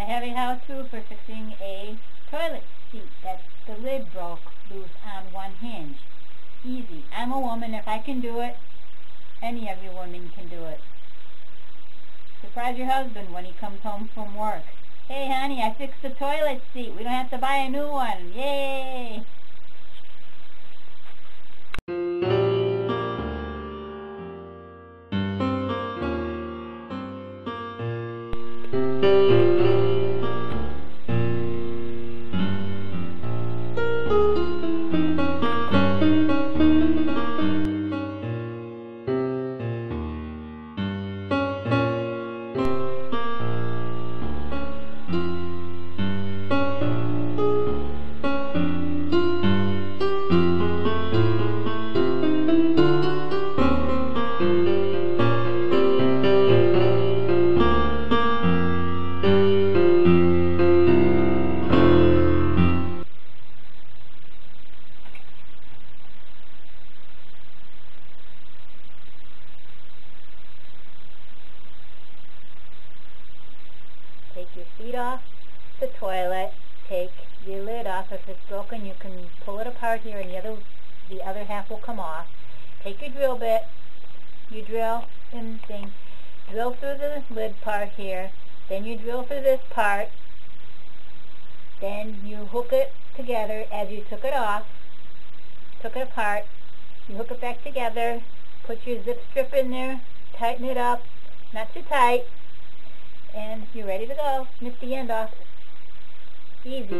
I have a how-to for fixing a toilet seat that the lid broke loose on one hinge. Easy. I'm a woman. If I can do it, any of you women can do it. Surprise your husband when he comes home from work. Hey honey, I fixed the toilet seat. We don't have to buy a new one. Yay! Take your feet off the toilet, take the lid off. If it's broken, you can pull it apart here and the other half will come off. Take your drill bit, you drill and drill through the lid part here, then you drill through this part, then you hook it together as you took it off, took it apart, you hook it back together, put your zip strip in there, tighten it up, not too tight, and you're ready to go. Snip the end off. Easy.